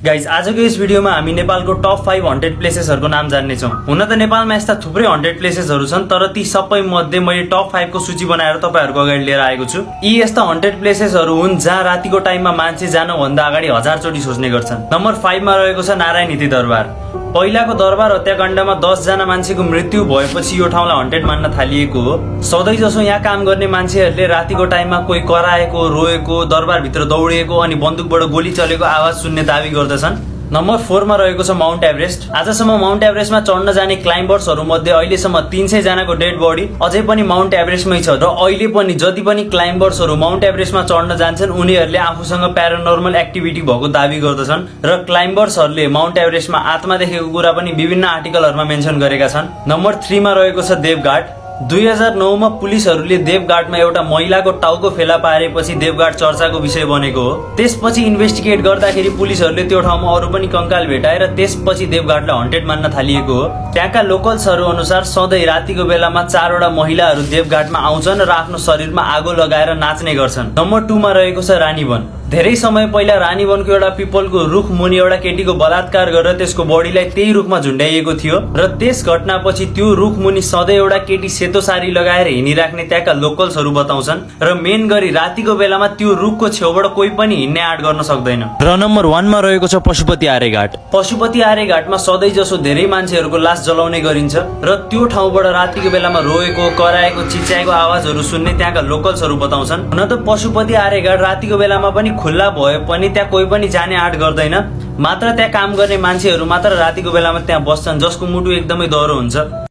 Guys आजको यस भिडियोमा हामी नेपालको टप 5 हन्टेड प्लेसेसहरुको नाम जान्नेछौँ। हुन त नेपालमा यस्ता थुप्रै हन्टेड प्लेसेसहरु छन्, तर ती सबै मध्ये मैले टप 5 को सूची बनाएर तपाईहरुको अगाडि लिएर आएको छु। यी यस्ता हन्टेड प्लेसेसहरु हुन् जहाँ रातिको टाइममा मान्छे जान भन्दा अगाडि 1000 चोटी सोच्ने गर्छन्। नम्बर 5 मा रहेको छ नारायणहिटी दरबार। पहिलाको दरबार हत्याकाण्डमा 10 जना मान्छेको मृत्यु भएपछि यो ठाउँलाई हन्टेड मान्न थालिएको हो। सधैँ जसो यहाँ काम गर्ने मान्छेहरूले रातिको टाइममा कोही कराएको, रोएको, दरबारभित्र दौडिएको अनि बन्दुकबाट गोली चलेको आवाज सुन्ने दावी गर्दछन्। नम्बर 4 मा रहेको छ माउन्ट एभरेस्ट। आजसम्म माउन्ट एभरेस्टमा चढ्न जाने क्लाइम्बर्सहरु मध्ये अहिलेसम्म 300 जनाको डेड बडी अझै पनि माउन्ट एभरेस्टमै छ र अहिले पनि जति पनि क्लाइम्बर्सहरु माउन्ट एभरेस्टमा चढ्न जान्छन् उनीहरूले आफूसँग प्यारानर्मल एक्टिभिटी भएको दावी गर्दछन् र क्लाइम्बर्सहरुले माउन्ट एभरेस्टमा आत्मा देखेको कुरा पनि विभिन्न आर्टिकलहरुमा मेन्सन गरेका छन्। नम्बर 3 मा रहेको छ देवघाट। 2009 मा पुलिसहरुले देवघाटमा एउटा महिलाको टाउको फेला पारेपछि देवघाट चर्चाको विषय बनेको हो। त्यसपछि इन्भेस्टिगेट गर्दाखेरि पुलिसहरुले त्यो ठाउँमा अरु पनि कंकाल भेटाएर त्यसपछि देवघाटलाई हन्टेड मान्न थालिएको हो। त्यहाँका लोकल्सहरु अनुसार सधैँ रातिको बेलामा 4 वटा महिलाहरु देवघाटमा आउँछन् र आफ्नो शरीरमा आगो लगाएर नाच्ने गर्छन्। नम्बर 2 मा रहेको छ रानीवन। धेरै समय पहिला रानीवनको एउटा पिपलको रुख मुनि एउटा केटीको बलात्कार गरेर त्यसको बडीलाई त्यही रुखमा झुन्डाइएको थियो र त्यस घटनापछि त्यो रुख मुनि सधैँ एउटा केटी सेतो सारी लगाएर हिँडिराख्ने त्यहाँका लोकल्सहरु बताउँछन् र मेन गरी रातिको बेलामा त्यो रुखको छेउबाट कोही पनि हिँड्ने आँट गर्न सक्दैन। र नम्बर 1 मा रहेको छ पशुपति आर्यघाट। पशुपति आर्यघाटमा सधैँ जसो धेरै मान्छेहरुको लास जलाउने गरिन्छ र त्यो ठाउँबाट रातिको बेलामा रोएको, कराएको, चिच्याएको आवाजहरु सुन्ने त्यहाँका लोकल्सहरु बताउँछन्। हुन त पशुपति आर्यघाट रातिको बेलामा पनि खुल्ला भए पनि त्यहाँ कोही पनि जाने आँट गर्दैन, मात्र त्यहाँ काम गर्ने मान्छेहरु मात्र रातिको बेलामा त्यहाँ बस्छन् जसको मुटु एकदमै दह्रो हुन्छ।